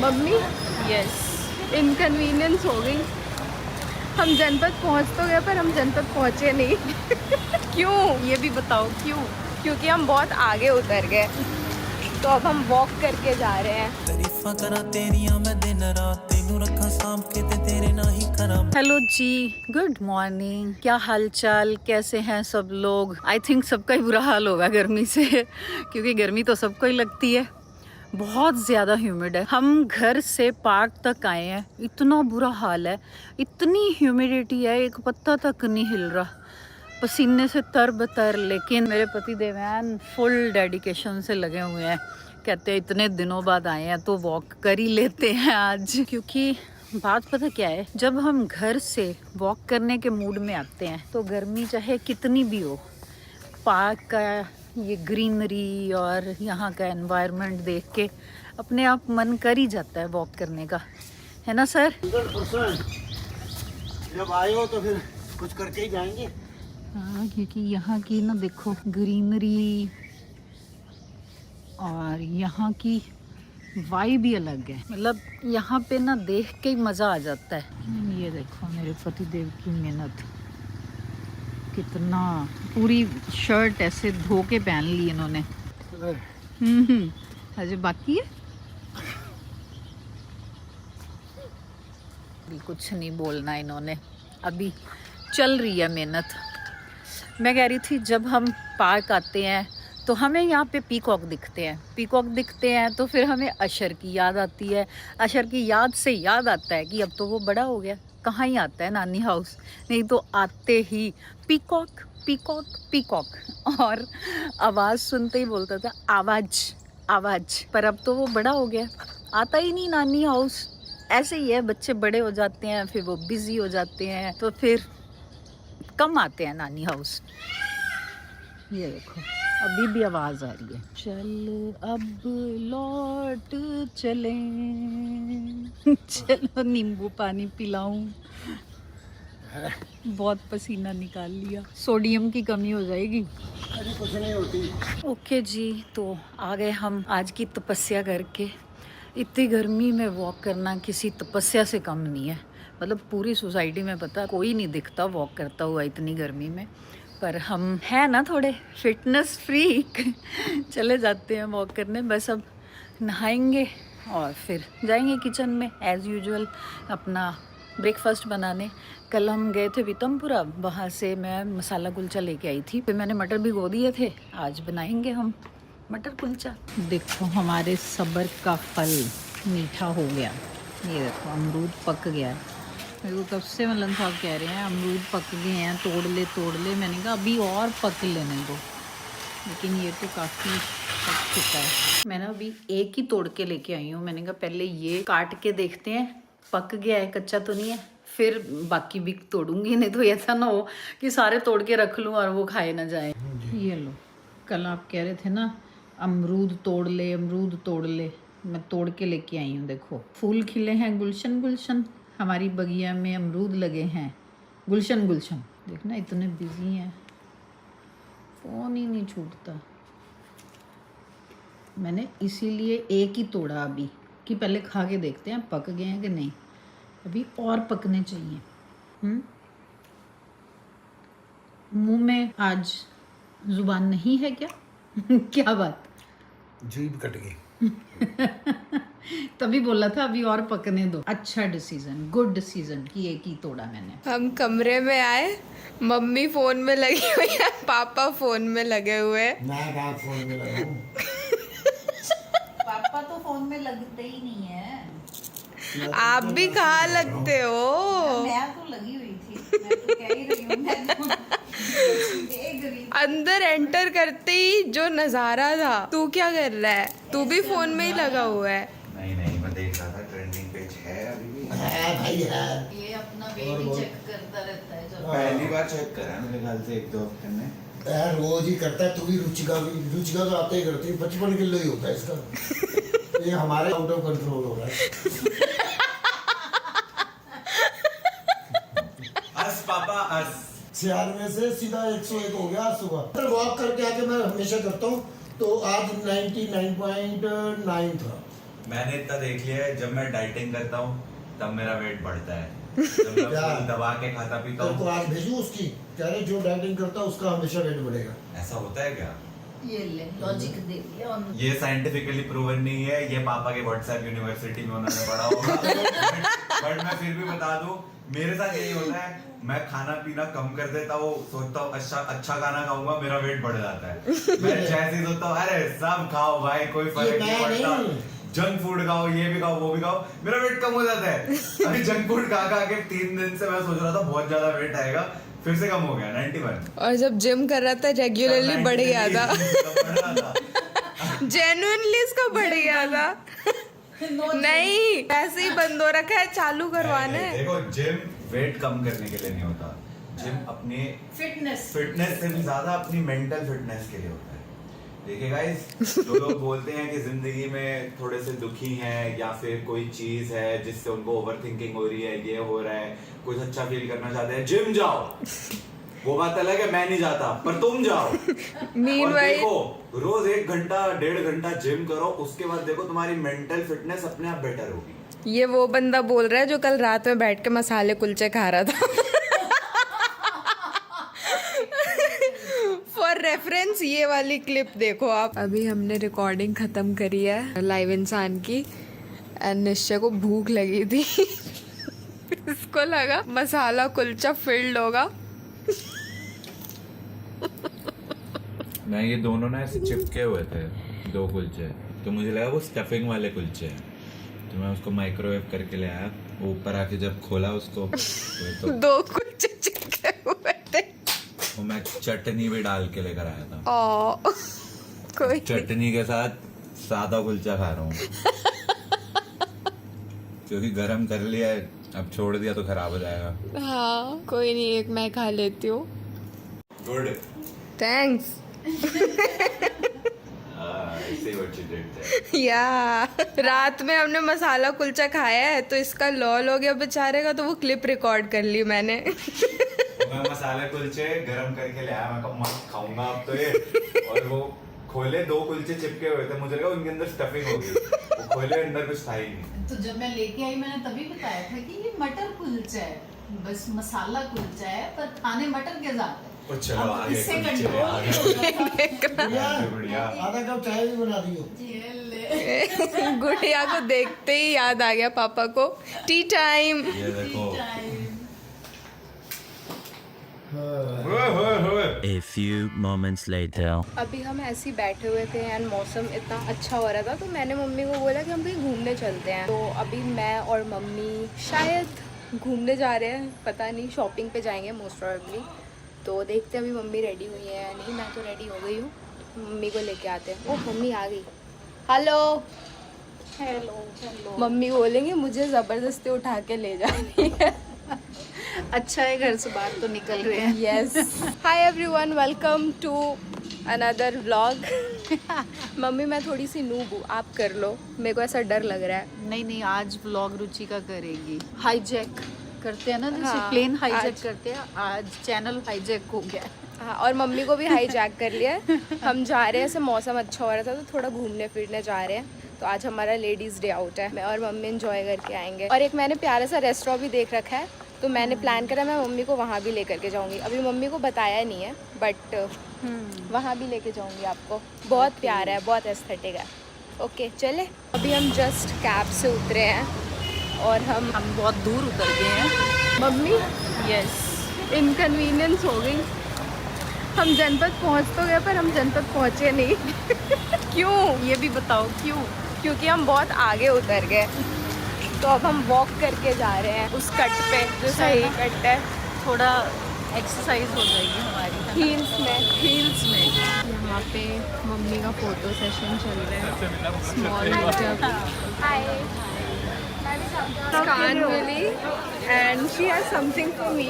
Mummy yes. Inconvenience हो गई। हम जनपद पहुंच तो गए पर हम जनपद पहुंचे नहीं। क्यों, ये भी बताओ क्यों? क्योंकि हम बहुत आगे उतर गए, तो अब हम वॉक करके जा रहे हैं। हेलो जी, गुड मॉर्निंग। क्या हाल चाल, कैसे हैं सब लोग? आई थिंक सबका ही बुरा हाल होगा गर्मी से, क्योंकि गर्मी तो सबको ही लगती है। बहुत ज़्यादा ह्यूमिड है। हम घर से पार्क तक आए हैं, इतना बुरा हाल है, इतनी ह्यूमिडिटी है, एक पत्ता तक नहीं हिल रहा, पसीने से तरबतर। लेकिन मेरे पति देवयान फुल डेडिकेशन से लगे हुए हैं, कहते हैं इतने दिनों बाद आए हैं तो वॉक कर ही लेते हैं आज। क्योंकि बात पता क्या है, जब हम घर से वॉक करने के मूड में आते हैं तो गर्मी चाहे कितनी भी हो, पार्क का ये ग्रीनरी और यहाँ का एनवायरनमेंट देख के अपने आप मन कर ही जाता है वॉक करने का, है ना सर? 100%। जब आए हो तो फिर कुछ करके ही जाएंगे। हाँ, क्योंकि यहाँ की ना देखो ग्रीनरी और यहाँ की वाइब भी अलग है। मतलब यहाँ पे ना देख के ही मज़ा आ जाता है। ये देखो मेरे पति देव की मेहनत, कितना पूरी शर्ट ऐसे धो के पहन ली इन्होंने। अजय बाकी है, कुछ नहीं बोलना इन्होंने, अभी चल रही है मेहनत। मैं कह रही थी जब हम पार्क आते हैं तो हमें यहाँ पे पीकॉक दिखते हैं, पीकॉक दिखते हैं तो फिर हमें अशर की याद आती है। अशर की याद से याद आता है कि अब तो वो बड़ा हो गया, कहाँ ही आता है नानी हाउस, नहीं तो आते ही पीकॉक पीकॉक पीकॉक, और आवाज़ सुनते ही बोलता था आवाज़ आवाज़। पर अब तो वो बड़ा हो गया, आता ही नहीं नानी हाउस। ऐसे ही है, बच्चे बड़े हो जाते हैं, फिर वो बिज़ी हो जाते हैं, तो फिर कम आते हैं नानी हाउस। ये देखो अभी भी आवाज़ आ रही है, चल अब लौट चलें। चलो नींबू पानी पिलाऊं, बहुत पसीना निकाल लिया, सोडियम की कमी हो जाएगी। अरे कुछ नहीं होती। ओके जी, तो आ गए हम आज की तपस्या करके। इतनी गर्मी में वॉक करना किसी तपस्या से कम नहीं है। मतलब पूरी सोसाइटी में पता कोई नहीं दिखता वॉक करता हुआ इतनी गर्मी में, पर हम हैं ना थोड़े फिटनेस फ्रीक, चले जाते हैं वॉक करने। बस अब नहाएंगे और फिर जाएंगे किचन में एज़ यूजुअल अपना ब्रेकफास्ट बनाने। कल हम गए थे पीतमपुरा, वहाँ से मैं मसाला कुलचा लेके आई थी, फिर मैंने मटर भिगो दिए थे। आज बनाएंगे हम मटर कुलचा। देखो हमारे सब्र का फल मीठा हो गया। ये देखो अमरूद पक गया है। मेरे को कब से मलन साहब कह रहे हैं अमरूद पक गए हैं, तोड़ ले तोड़ ले। मैंने कहा अभी और पक लेने दो, लेकिन ये तो काफ़ी पक चुका है। मैंने अभी एक ही तोड़ के लेके आई हूँ। मैंने कहा पहले ये काट के देखते हैं पक गया है, कच्चा तो नहीं है, फिर बाकी भी तोड़ूंगी। नहीं तो ऐसा ना हो कि सारे तोड़ के रख लूँ और वो खाए ना जाए। ये लो, कल आप कह रहे थे ना अमरूद तोड़ ले, अमरूद तोड़ ले, मैं तोड़ के लेके आई हूँ। देखो फूल खिले हैं, गुलशन गुलशन, हमारी बगिया में अमरूद लगे हैं, गुलशन गुलशन। देखना इतने बिजी हैं, फ़ोन ही नहीं छूटता। मैंने इसीलिए एक ही तोड़ा अभी, कि पहले खा के देखते हैं पक गए हैं कि नहीं, अभी और पकने चाहिए। मुंह में आज जुबान नहीं है क्या? क्या बात? जीभ कट गई। तभी बोला था अभी और पकने दो। अच्छा डिसीजन, गुड डिसीजन कि एक ही तोड़ा मैंने। हम कमरे में आए, मम्मी फोन में लगी हुई है, पापा फोन में लगे हुए हैं। मैं फोन में लगा हूँ। पापा तो फोन में लगते ही नहीं है। आप भी कहाँ लगते हो? मैं तो लगी हुई थी, मैं तो कह ही रही हूँ, मैं तो देख रही थी। अंदर एंटर करते ही जो नजारा था, तू क्या कर रहा है? तू भी फोन में ही लगा हुआ है। नहीं नहीं, मैं देख रहा था ट्रेंडिंग पेज है अभी भी। है भाई है। ये अपना वेट ही चेक करता रहता है जब। पहली बार चेक करा मेरे ख्याल से 1-2 हफ्ते में। यार रोज ही करता है, तू भी रुचिका तो आते ही करती है। 55 किलो ही होता है इसका। ये हमारे आउट ऑफ कंट्रोल हो रहा है। हंस पापा हंस। 96 से सीधा 101 हो गया आज सुबह। वॉक करके आके मैं हमेशा करता हूँ, तो आज 99.9 था। मैंने इतना देख लिया है, जब मैं डाइटिंग करता हूँ तब मेरा वेट बढ़ता है, जब मैं क्या? फुल दबा के खाता पीता तेरे को हूँ। आज भेजूं उसकी, कह रहे जो डाइटिंग करता है उसका हमेशा वेट बढ़ेगा। ऐसा होता है क्या? ये ले लॉजिक दे दिया उन्होंने। ये साइंटिफिकली प्रूवन नहीं है, ये पापा के व्हाट्सएप यूनिवर्सिटी में उन्होंने पढ़ा होगा। बट मैं फिर भी बता दूं, मेरे साथ यही होता है, मैं खाना पीना कम कर देता हूँ, सोचता हूँ अच्छा खाना खाऊंगा, मेरा वेट बढ़ जाता है। मैं जैसे ही सोचता हूँ अरे सब खाओ भाई, कोई फर्क नहीं पड़ता, जंक फूड खाओ, ये भी खाओ वो भी खाओ, मेरा वेट कम हो जाता है। अभी जंक फूड खा खा के 3 दिन से मैं सोच रहा था बहुत ज्यादा वेट आएगा, फिर से कम हो गया 91। और जब जिम कर रहा था रेगुलरली बढ़ गया था। जेन्युइनली इसका बढ़ गया था। नहीं, ऐसे ही बंद हो रखा है, चालू करवाना है। देखो जिम वेट कम करने के लिए नहीं होता, जिम अपने फिटनेस से भी ज्यादा अपनी मेंटल फिटनेस के लिए होता है। देखिए गाइस, जो लोग बोलते हैं कि जिंदगी में थोड़े से दुखी हैं या फिर कोई चीज है जिससे उनको ओवरथिंकिंग हो रही है, ये हो रहा है, कुछ अच्छा फील करना चाहते हैं, जिम जाओ। वो बात अलग है, मैं नहीं जाता, पर तुम जाओ। और देखो रोज 1 घंटा 1.5 घंटा जिम करो, उसके बाद देखो तुम्हारी मेंटल फिटनेस अपने आप बेटर होगी। ये वो बंदा बोल रहा है जो कल रात में बैठ के मसाले कुलचे खा रहा था। फॉर रेफरेंस ये वाली क्लिप देखो आप। अभी हमने रिकॉर्डिंग खत्म करी है लाइव इंसान की, एंड निश्चय को भूख लगी थी। इसको लगा मसाला कुलचा फिल्ड होगा। मैं ये दोनों ना ऐसे चिपके हुए थे 2 कुलचे, तो मुझे लगा वो स्टफिंग वाले कुलचे हैं, तो मैं उसको माइक्रोवेव करके ले आया। वो ऊपर आके जब खोला उसको तो 2 कुलचे चिपके हुए थे। वो मैं चटनी भी डाल के लेकर आया था। ओ कोई चटनी के साथ सादा कुलचा खा रहा हूँ, क्योंकि गरम कर लिया है, अब छोड़ दिया तो खराब हो जाएगा। हाँ कोई नहीं, एक मैं खा लेती हूँ। Good, thanks. ऐसे ही बच्चे देखते हैं। या रात में हमने मसाला कुलचा खाया है, तो इसका लॉल हो गया बेचारे का, तो वो क्लिप रिकॉर्ड कर ली मैंने। मैं मसाले कुलचे गरम करके ले आया, मैं कहा मस्त खाऊंगा अब तो ये। और वो खोले 2 कुलचे चिपके हुए थे, मुझे लगा उनके अंदर स्टफिंग होगी, वो खोले अंदर कुछ था ही नहीं। तो जब मैं लेके आई मैंने तभी बताया था कि ये मटर कुलचा है, बस मसाला कुलचा है, पर खाने मटर के साथ है। ओ चलो अब आगे इससे कुलचे, कंट्रोल आगे बढ़िया। आधा कप चाय भी बना दी हो। गुड़िया को देखते ही याद आ गया पापा को, टी टाइम। ये देखो A few moments later. अभी हम ऐसे ही बैठे हुए थे एंड मौसम इतना अच्छा हो रहा था, तो मैंने मम्मी को बोला कि हम कहीं घूमने चलते हैं। तो अभी मैं और मम्मी शायद घूमने जा रहे हैं, पता नहीं, शॉपिंग पे जाएंगे मोस्ट प्रोबेबली। तो देखते हैं अभी मम्मी रेडी हुई है या नहीं। मैं तो रेडी हो गई हूँ, मम्मी को लेके आते हैं। ओह मम्मी आ गई। हेलो हेलो मम्मी बोलेंगे मुझे ज़बरदस्ती उठा के ले जानी है। अच्छा है घर से बाहर तो निकल रहे हैं। Yes, hi everyone, welcome to another vlog. Mummy मैं थोड़ी सी नूब हूँ, आप कर लो, मेरे को ऐसा डर लग रहा है। नहीं आज व्लॉग रुचिका करेगी। हाईजैक करते हैं ना, जैसे हाँ, प्लेन हाईजैक आज- करते हैं, आज चैनल हाईजैक हो गया। हाँ, और मम्मी को भी हाईजैक कर लिया है। हम जा रहे हैं, ऐसे मौसम अच्छा हो रहा था तो थोड़ा घूमने फिरने जा रहे हैं। तो आज हमारा लेडीज़ डे आउट है, मैं और मम्मी एंजॉय करके आएंगे। और एक मैंने प्यारा सा रेस्टोरेंट भी देख रखा है, तो मैंने प्लान करा मैं मम्मी को वहाँ भी लेकर के जाऊँगी। अभी मम्मी को बताया नहीं है, बट वहाँ भी लेके जाऊँगी आपको। बहुत प्यारा है, बहुत एस्थेटिक है। ओके चले, अभी हम जस्ट कैब से उतरे हैं और हम बहुत दूर उतर गए हैं। मम्मी यस, इनकन्वीनियंस हो गई। हम जनपद पहुँच तो गए, पर हम जनपद पहुँचे नहीं। क्यों? ये भी बताओ क्यों? क्योंकि हम बहुत आगे उतर गए, तो अब हम वॉक करके जा रहे हैं उस कट पे जो सही कट है। थोड़ा एक्सरसाइज हो जाएगी हमारी हील्स में। में। यहाँ पे मम्मी का फोटो सेशन चल रहा है। Small meetup. Hi, Kanwali and she has something for me.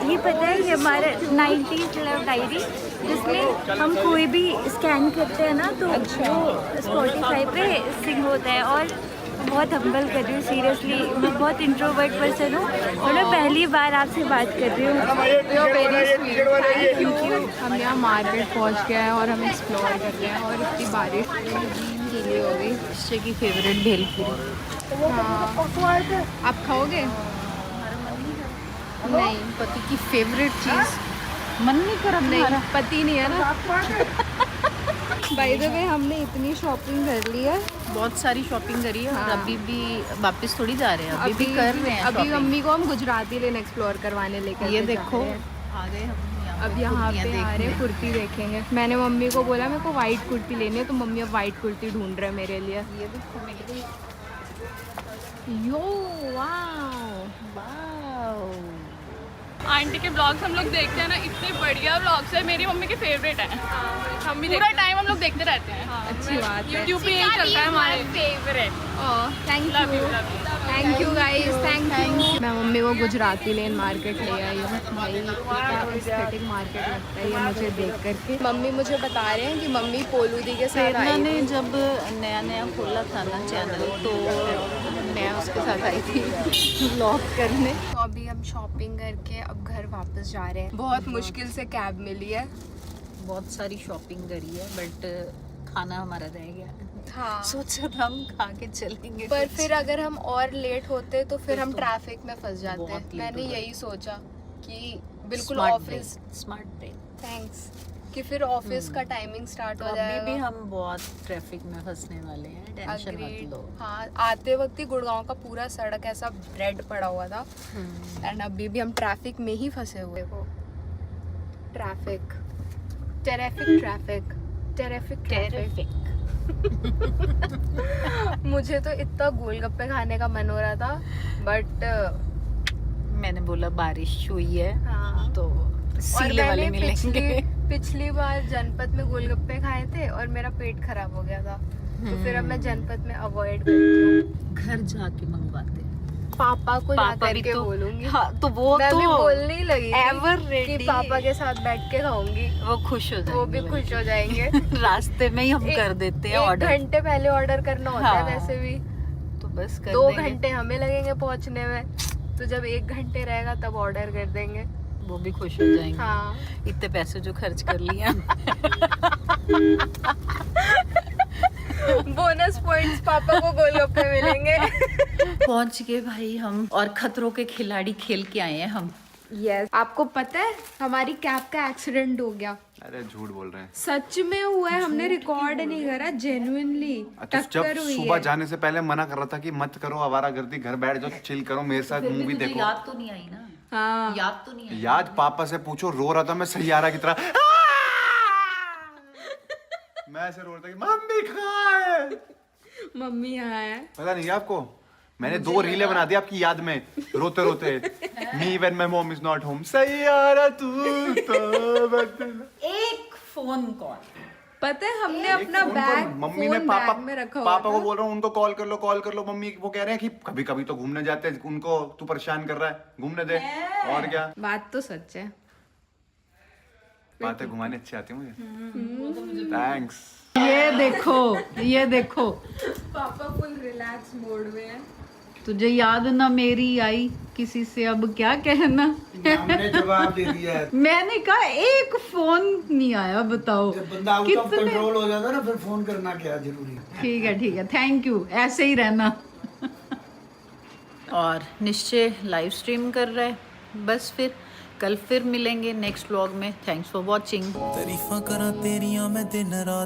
ये पता है ये हमारा 90s लव डायरी, जिसमें हम कोई भी स्कैन करते हैं ना तो वो स्पॉटिफाई पे सिंग होता है। और बहुत हम्बल कर रही हूँ सीरियसली। मैं बहुत इंट्रोवर्ट पर्सन हूँ और मैं पहली बार आपसे बात कर रही हूँ। हम यहाँ मार्केट पहुँच गए हैं और हम एक्सप्लोर कर रहे हैं और इतनी बारिश गीली हो गई। निश्चय की फेवरेट भेलपुरी। हाँ, आप खाओगे? नहीं, पति की फेवरेट चीज मन नहीं कर नहीं, पति नहीं है ना। बाय द वे हमने इतनी शॉपिंग कर ली है, बहुत सारी शॉपिंग करी है और हाँ। अभी भी वापस थोड़ी जा रहे हैं, अभी भी कर रहे हैं अभी shopping। मम्मी को हम गुजराती लेन एक्सप्लोर करवाने लेकर ये के जा देखो रहे हैं। आ गए हम अब यहाँ पे कुर्तियाँ आ रहे हैं, देखने। कुर्ती देखेंगे। मैंने मम्मी को बोला मेरे को वाइट कुर्ती लेनी है, तो मम्मी अब वाइट कुर्ती ढूंढ रहे हैं मेरे लिए। ये देखो मेरी यो वाओ, आंटी के ब्लॉग्स हम लोग देखते हैं ना, इतने बढ़िया ब्लॉग्स है, मेरी मम्मी के फेवरेट हैं। हम भी पूरा टाइम हम लोग देखते रहते हैं। अच्छी बात है। यूट्यूब पे यही चलता है हमारे favourite. Thank you guys, thank you. मैं मम्मी को गुजराती लेन मार्केट ले आई हूँ। भाई कितना एस्थेटिक मार्केट लगता है ये मुझे देख करके। मम्मी मुझे बता रहे हैं कि मम्मी पोलूदी के साथ प्रेरणा आई ने थी। जब नया नया खोला था ना चैनल, तो मैं उसके साथ आई थी व्लॉग करने। तो अभी हम शॉपिंग करके अब घर वापस जा रहे हैं। बहुत मुश्किल से कैब मिली है। बहुत सारी शॉपिंग करी है बट खाना हमारा रह गया। हाँ, सोचा था हम खा के चलेंगे, पर फिर अगर हम और लेट होते तो फिर हम तो ट्रैफिक में फंस जाते। बहुत लेट मैंने हो गए। यही सोचा कि बिल्कुल Smart office, brain, smart brain. Thanks, कि फिर ऑफिस का टाइमिंग स्टार्ट हो अभी जाएगा। भी हम बहुत ट्रैफिक में फंसने वाले हैं, टेंशन मत Agreed। लो। हाँ, आते वक्त ही गुड़गांव का पूरा सड़क ऐसा रेड पड़ा हुआ था एंड अभी भी हम ट्रैफिक में ही फंसे हुए हो। Traffic, terrific traffic, terrific traffic. मुझे तो इतना गोलगप्पे खाने का मन हो रहा था बट मैंने बोला बारिश हुई है हाँ, तो और सीले वाले मैंने मिलेंगे। पिछली बार जनपद में गोलगप्पे खाए थे और मेरा पेट खराब हो गया था, तो फिर अब मैं जनपद में अवॉइड करती हूँ। घर जाके मंगवाते हैं। पापा को पापा जाकर भी के तो बोलूंगी। हाँ, तो वो मैं तो भी बोलने ही लगी थी ever कि ready। पापा के साथ बैठ के खाऊंगी, वो खुश हो जाएंगे, वो भी खुश हो जाएंगे। रास्ते में ही हम कर देते हैं एक ऑर्डर, घंटे पहले ऑर्डर करना होता है हाँ। वैसे भी। तो बस कर 2 देंगे। घंटे हमें लगेंगे पहुंचने में, तो जब 1 घंटे रहेगा तब ऑर्डर कर देंगे। वो भी खुश हो जाएंगे। हाँ, इतने पैसे जो खर्च कर लिए बोनस पॉइंट्स पापा को गोलगप्पे मिलेंगे। पहुंच गए भाई हम, और खतरों के खिलाड़ी खेल के आए हैं हम। यस, आपको पता है हमारी कैब का एक्सीडेंट हो गया। अरे झूठ बोल रहे हैं। सच में हुआ है, हमने रिकॉर्ड नहीं करा, जेन्युइनली अच्छा, जब टक्कर हुई सुबह है। जाने से पहले मना कर रहा था कि मत करो आवारागर्दी, घर बैठ जाओ, चिल करो, मेरे साथ मूवी देखो। याद तो नहीं आई ना? हाँ, याद तो नहीं आई। याद पापा से पूछो, रो रहा था मैं सैयारा की तरह। मैं ऐसे रो रहा था कि मम्मी कहाँ है? मम्मी यहाँ है। पता नहीं आपको, मैंने 2 रीलें बना दी आपकी याद में, रोते रोते। Me when my mom is not home, Saiyaara तू तो बदला। एक फोन कॉल, पता है हमने एक अपना phone bag call, mummy phone ने पापा बैग में रखा हुआ पापा को था। बोल रहा हूँ उनको कॉल कर लो। मम्मी वो कह रहे हैं कि कभी कभी तो घूमने जाते हैं, उनको तू परेशान कर रहा है, घूमने दे। और क्या, बात तो सच है। बातें घुमाने अच्छी आती है मुझे। थैंक्स। ये देखो पापा फुल रिलैक्स मोड में है। तुझे याद ना मेरी आई किसी से, अब क्या कहना। हमने जवाब दे दिया है। मैंने कहा एक फोन नहीं आया, बताओ। जब बंदा आउट ऑफ कितने- कंट्रोल हो जाता है ना, फिर फोन करना क्या जरूरी है। ठीक है, थैंक यू, ऐसे ही रहना। और निश्चय लाइव स्ट्रीम कर रहा है। बस फिर कल फिर मिलेंगे नेक्स्ट व्लॉग में। Thanks for watching. तारीफां करा तेरियां मैं दिन रात।